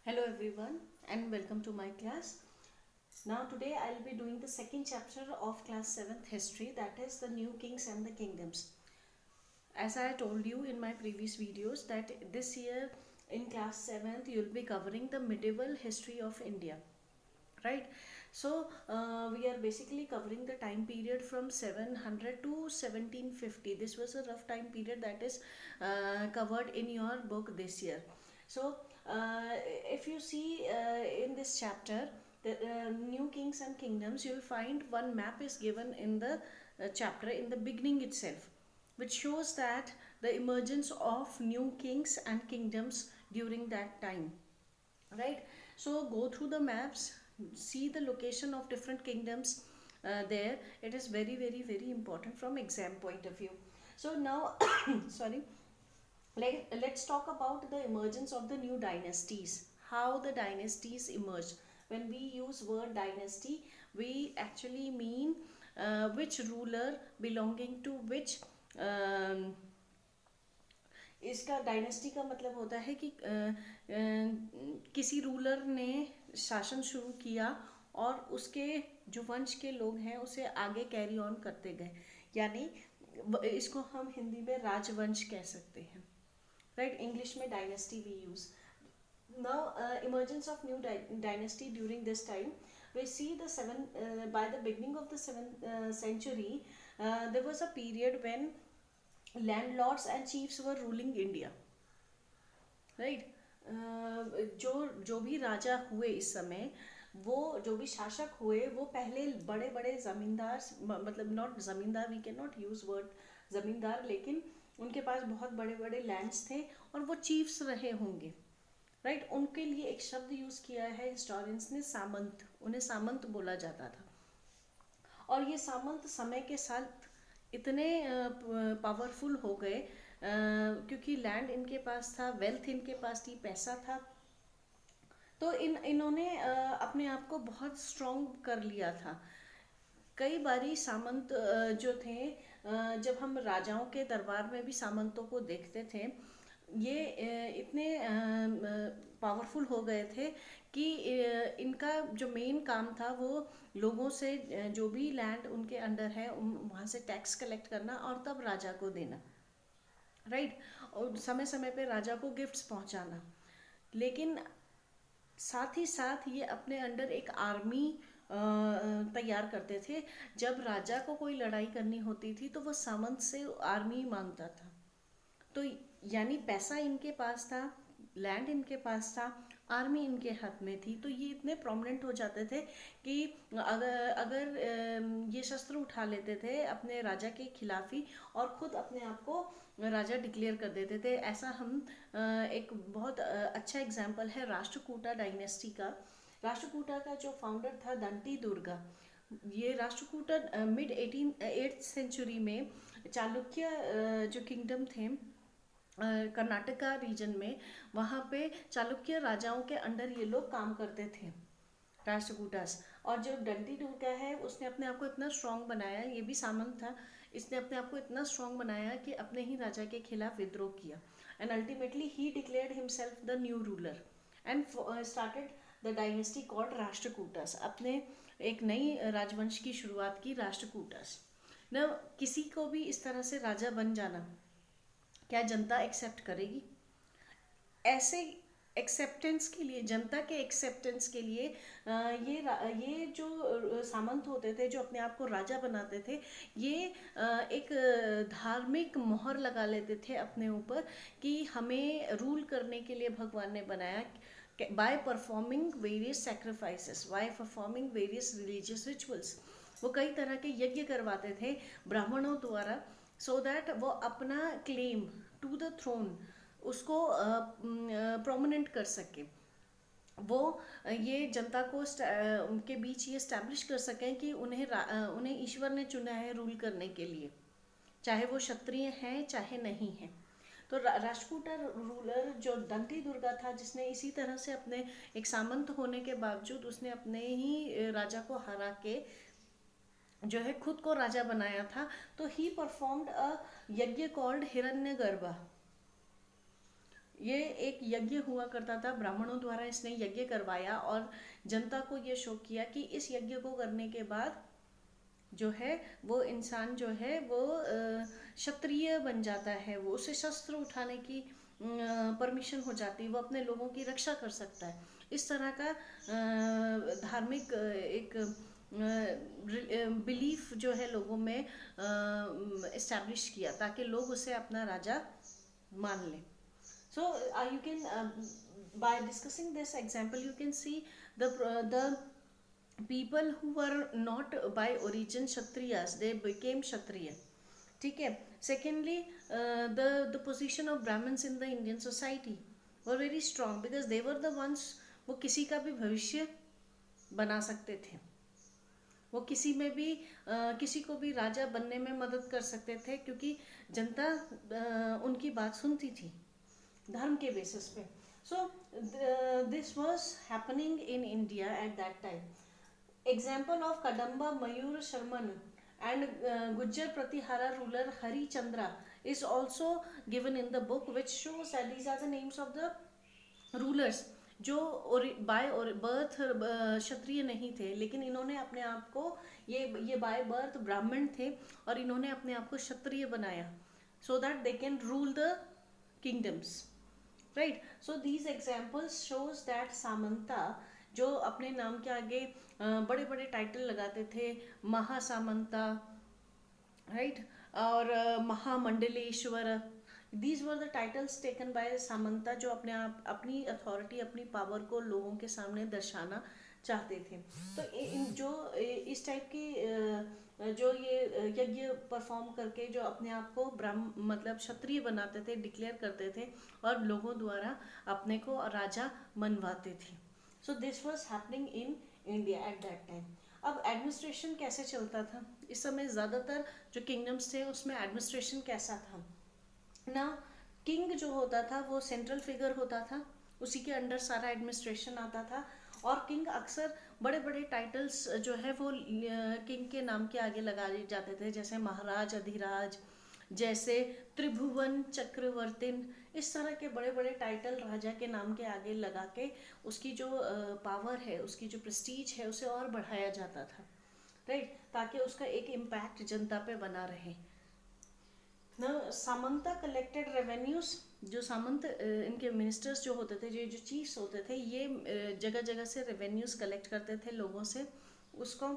Hello everyone and welcome to my class. Now today I'll be doing the second chapter of class 7th history, that is the new kings and the kingdoms. As I told you in my previous videos that this year in class 7th you'll be covering the medieval history of India, right? So we are basically covering the time period from 700 to 1750. This was a rough time period that is covered in your book this year. So if you see in this chapter the new kings and kingdoms, you will find one map is given in the chapter in the beginning itself, which shows that the emergence of new kings and kingdoms during that time, right? So go through the maps, see the location of different kingdoms there. It is very very very important from exam point of view. So now sorry, let's talk about the emergence of the new dynasties, how the dynasties emerged. When we use word dynasty, we actually mean which ruler belonging to which इसका dynasty का मतलब होता है कि किसी ruler ने शासन शुरू किया और उसके जो वंश के लोग हैं उसे आगे कैरी ऑन करते गए, यानी इसको हम हिंदी में राजवंश कह सकते हैं, राइट? इंग्लिश में dynasty we use. Now emergence of new dynasty during this time, we see the by the beginning of the 7th century, there was a period when landlords and chiefs were ruling India, right? जो जो भी राजा हुए इस समय, वो जो भी शासक हुए वो पहले बड़े बड़े जमींदार, मतलब not zamindar, we can not use word zamindar, लेकिन उनके पास बहुत बड़े बड़े लैंड्स थे और वो चीफ्स रहे होंगे, राइट? उनके लिए एक शब्द यूज किया है हिस्टोरियंस ने, सामंत. उन्हें सामंत बोला जाता था. और ये सामंत समय के साथ इतने पावरफुल हो गए क्योंकि लैंड इनके पास था, वेल्थ इनके पास थी, पैसा था, तो इन्होंने अपने आप को बहुत स्ट्रॉन्ग कर लिया था. कई बारी सामंत जो थे, जब हम राजाओं के दरबार में भी सामंतों को देखते थे, ये इतने पावरफुल हो गए थे कि इनका जो मेन काम था वो लोगों से जो भी लैंड उनके अंडर है वहाँ से टैक्स कलेक्ट करना और तब राजा को देना, राइट? और समय समय पे राजा को गिफ्ट्स पहुँचाना. लेकिन साथ ही साथ ये अपने अंडर एक आर्मी तैयार करते थे. जब राजा को कोई लड़ाई करनी होती थी तो वो सामंत से आर्मी मांगता था. तो यानी पैसा इनके पास था, लैंड इनके पास था, आर्मी इनके हाथ में थी, तो ये इतने प्रोमिनेंट हो जाते थे कि अगर अगर ये शस्त्र उठा लेते थे अपने राजा के खिलाफ ही और खुद अपने आप को राजा डिक्लेयर कर देते थे. ऐसा हम एक बहुत अच्छा एग्जाम्पल है राष्ट्रकूटा डायनेस्टी का. राष्ट्रकूटा का जो फाउंडर था दंती दुर्गा. ये राष्ट्रकूटा मिड 8th सेंचुरी में चालुक्य जो किंगडम थे कर्नाटका रीजन में, वहाँ पे चालुक्य राजाओं के अंडर ये लोग काम करते थे, राष्ट्रकूटास. और जो दंती दुर्गा है उसने अपने आप को इतना स्ट्रांग बनाया, ये भी सामंत था, इसने अपने आप को इतना स्ट्रांग बनाया कि अपने ही राजा के खिलाफ विद्रोह किया and ultimately he declared himself the new ruler and started the dynasty called Rashtrakutas. अपने एक नई राजवंश की शुरुआत की, राष्ट्रकूटास. न किसी को भी इस तरह से राजा बन जाना क्या जनता एक्सेप्ट करेगी? ऐसे एक्सेप्टेंस के लिए, जनता के एक्सेप्टेंस के लिए ये जो सामंत होते थे, जो अपने आप को राजा बनाते थे, ये एक धार्मिक मोहर लगा लेते थे अपने ऊपर कि हमें रूल करने के लिए भगवान ने बनाया by performing various sacrifices, by performing various religious rituals. वो कई तरह के यज्ञ करवाते थे ब्राह्मणों द्वारा, सो दैट वो अपना क्लेम टू द थ्रोन उसको प्रोमिनेंट कर सके. वो ये जनता को उनके बीच ये स्टैब्लिश कर सकें कि उन्हें ईश्वर ने चुना है रूल करने के लिए, चाहे वो क्षत्रिय हैं चाहे नहीं हैं. तो राष्ट्रकूटा रूलर जो दंती दुर्गा था, जिसने इसी तरह से अपने एक सामंत होने के बावजूद उसने अपने ही राजा को हरा के जो है खुद को राजा बनाया था. तो ही परफॉर्म्ड अ यज्ञ कॉल्ड हिरण्यगर्भा. ये एक यज्ञ हुआ करता था, ब्राह्मणों द्वारा इसने यज्ञ करवाया और जनता को ये शो किया कि इस यज्ञ को करने के बाद जो है वो इंसान जो है वो क्षत्रिय बन जाता है, वो उसे शस्त्र उठाने की परमिशन हो जाती है, वो अपने लोगों की रक्षा कर सकता है। इस तरह का धार्मिक एक बिलीफ जो है लोगों में इस्टेब्लिश किया ताकि लोग उसे अपना राजा मान लें। So you can by discussing this example you can see the people who were not by origin Kshatriyas, they became Kshatriya. ठीक है. Secondly, the position of Brahmins in the Indian society were very strong because they were the ones, वो किसी का भी भविष्य बना सकते थे, वो किसी में भी किसी को भी राजा बनने में मदद कर सकते थे क्योंकि जनता उनकी बात सुनती थी धर्म के बेसिस पे. So this was happening in India at that time. Example of Kadamba Mayur Sharman and Gujjar Pratihara ruler Harichandra is also given in the book, which shows that these are the names of the rulers जो by birth क्षत्रिय नहीं थे, लेकिन इन्होंने अपने आप को ये by birth ब्राह्मण थे और इन्होंने अपने आप को क्षत्रिय बनाया so that they can rule the kingdoms. Right, so these examples shows that Samanta जो अपने नाम के आगे बड़े बड़े टाइटल लगाते थे, महासामंता, राइट, और महामंडलेश्वर, these were the titles taken by Samanta जो अपने आप अपनी अथॉरिटी अपनी पावर को लोगों के सामने दर्शाना चाहते थे. तो जो इस टाइप की जो ये यज्ञ परफॉर्म करके जो अपने आप को ब्राह्मण मतलब क्षत्रिय बनाते थे, डिक्लेयर करते थे और लोगों द्वारा अपने को राजा मनवाते थे. So this was happening in India at that time. अब एडमिनिस्ट्रेशन कैसे चलता था इस समय? ज़्यादातर जो किंगडम्स थे उसमें एडमिनिस्ट्रेशन कैसा था ना, किंग जो होता था वो सेंट्रल फिगर होता था, उसी के अंडर सारा एडमिनिस्ट्रेशन आता था और किंग अक्सर बड़े बड़े टाइटल्स जो है वो किंग के नाम के आगे लगाए जाते थे, जैसे महाराज, अधिराज, जैसे त्रिभुवन चक्रवर्तिन, इस तरह के बड़े बड़े टाइटल राजा के नाम के आगे लगा के उसकी जो पावर है, उसकी जो प्रेस्टीज है उसे और बढ़ाया जाता था, राइट, ताकि उसका एक इम्पैक्ट जनता पे बना रहे. सामंता कलेक्टेड रेवेन्यूज, जो सामंत इनके मिनिस्टर्स जो होते थे, जो चीफ्स होते थे, ये जगह जगह से रेवेन्यूज कलेक्ट करते थे लोगों से, उसको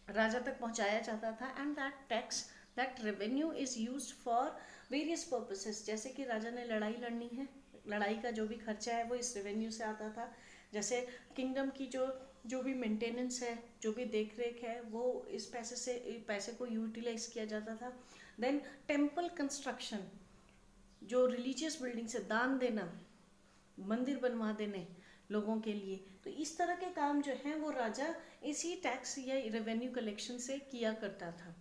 राजा तक पहुंचाया जाता था. And that revenue is used for various purposes. जैसे कि राजा ने लड़ाई लड़नी है, लड़ाई का जो भी खर्चा है वो इस रेवेन्यू से आता था. जैसे किंगडम की जो भी मेंटेनेंस है, जो भी देख रेख है, वो इस पैसे को यूटिलाइज किया जाता था. देन टेम्पल कंस्ट्रक्शन, जो रिलीजियस बिल्डिंग से दान देना, मंदिर बनवा देने लोगों के लिए, तो इस तरह के काम जो हैं वो राजा इसी टैक्स या रेवेन्यू कलेक्शन से किया करता था,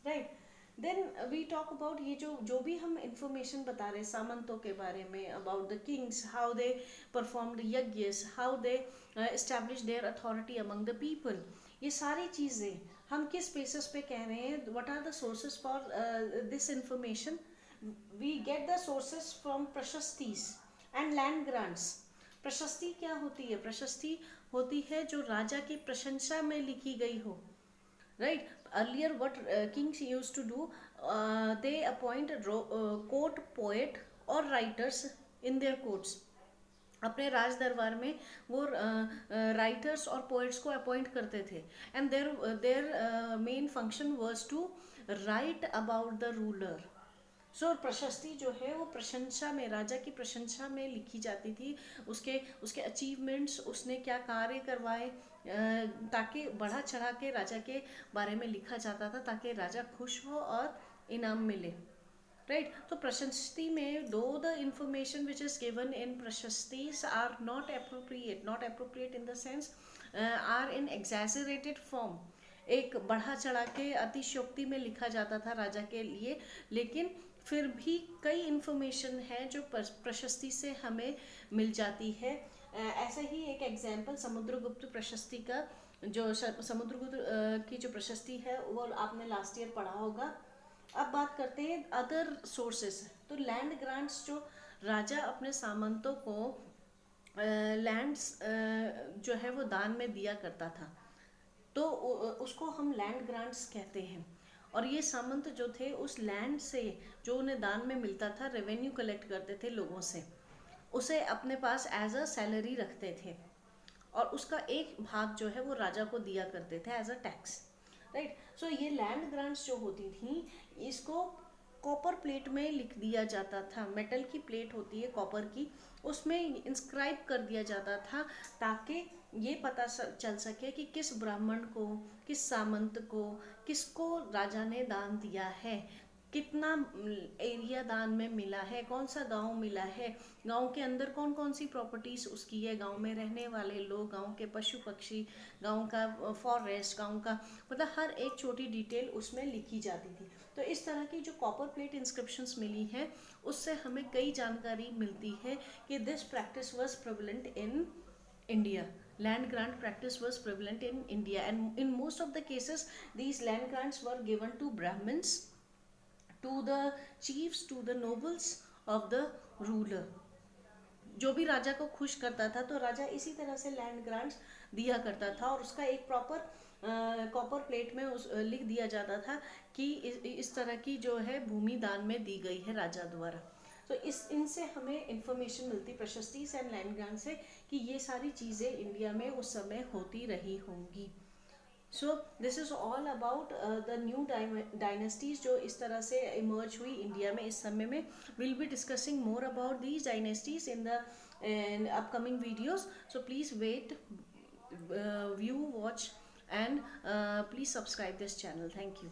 right. Then we talk about ये जो भी हम इंफॉर्मेशन बता रहे हैं सामंतों के बारे में, about the kings, how they performed यज्ञस, how they establish their authority among the people, ये सारी चीज़ें हम किस बेसिस पे कह रहे हैं? What are the sources for this information? We get the sources from प्रशस्तीज एंड लैंड ग्रांट्स. प्रशस्ति क्या होती है? प्रशस्ति होती है जो राजा की प्रशंसा में लिखी गई हो, right. Earlier what kings used to do, they appoint court poet or writers in their courts. अपने राज दरबार में वो राइटर्स और पोइट्स को अपॉइंट करते थे. And their main function was to write about the ruler. So प्रशस्ति जो है वो प्रशंसा में, राजा की प्रशंसा में लिखी जाती थी, उसके अचीवमेंट्स, उसने क्या कार्य करवाए, ताकि बढ़ा चढ़ा के राजा के बारे में लिखा जाता था ताकि राजा खुश हो और इनाम मिले, राइट. तो प्रशस्ति में दो the information which is given in प्रशस्तीज are not appropriate in the sense are in exaggerated form. एक बढ़ा चढ़ा के अतिशयोक्ति में लिखा जाता था राजा के लिए, लेकिन फिर भी कई इंफॉर्मेशन है जो प्रशस्ति से हमें मिल जाती है. ऐसा ही एक एग्जाम्पल समुद्रगुप्त प्रशस्ति का, जो समुद्रगुप्त की जो प्रशस्ति है वो आपने लास्ट ईयर पढ़ा होगा. अब बात करते हैं अदर सोर्सेस. तो लैंड ग्रांट्स जो राजा अपने सामंतों को लैंड्स जो है वो दान में दिया करता था, तो उसको हम लैंड ग्रांट्स कहते हैं। और ये सामंत जो थे उस लैंड से जो उन्हें दान में मिलता था रेवेन्यू कलेक्ट करते थे लोगों से, उसे अपने पास एज अ सैलरी रखते थे और उसका एक भाग जो है वो राजा को दिया करते थे एज अ टैक्स, राइट। सो ये लैंड ग्रांट्स जो होती थी इसको कॉपर प्लेट में लिख दिया जाता था, मेटल की प्लेट होती है कॉपर की, उसमें इंस्क्राइब कर दिया जाता था ताकि ये पता चल सके कि किस ब्राह्मण को, किस सामंत को, किसको राजा ने दान दिया है, कितना एरिया दान में मिला है, कौन सा गांव मिला है, गांव के अंदर कौन कौन सी प्रॉपर्टीज उसकी है, गांव में रहने वाले लोग, गांव के पशु पक्षी, गांव का फॉरेस्ट, गांव का, मतलब हर एक छोटी डिटेल उसमें लिखी जाती थी। तो इस तरह की जो कॉपर प्लेट इंस्क्रिप्शंस मिली हैं उससे हमें कई जानकारी मिलती है कि this practice was prevalent in India. Land grant practice was prevalent in India, and in most of the cases, these land grants were given to Brahmins, to the chiefs, to the nobles of the ruler. जो भी राजा को खुश करता था तो राजा इसी तरह से लैंड ग्रांट्स दिया करता था और उसका एक प्रॉपर कॉपर प्लेट में लिख दिया जाता था कि इस तरह की जो है भूमि दान में दी गई है राजा द्वारा। तो इनसे हमें इंफॉर्मेशन मिलती प्रशस्तीज एंड लैंड ग्रांट से कि ये सारी चीज़ें इंडिया में उस समय होती रही होंगी। So this is all about the new dynasties जो इस तरह से इमर्ज हुई इंडिया में इस समय में। Will be discussing more about these dynasties in the upcoming videos, so please wait, view, watch, and please subscribe this channel. Thank you.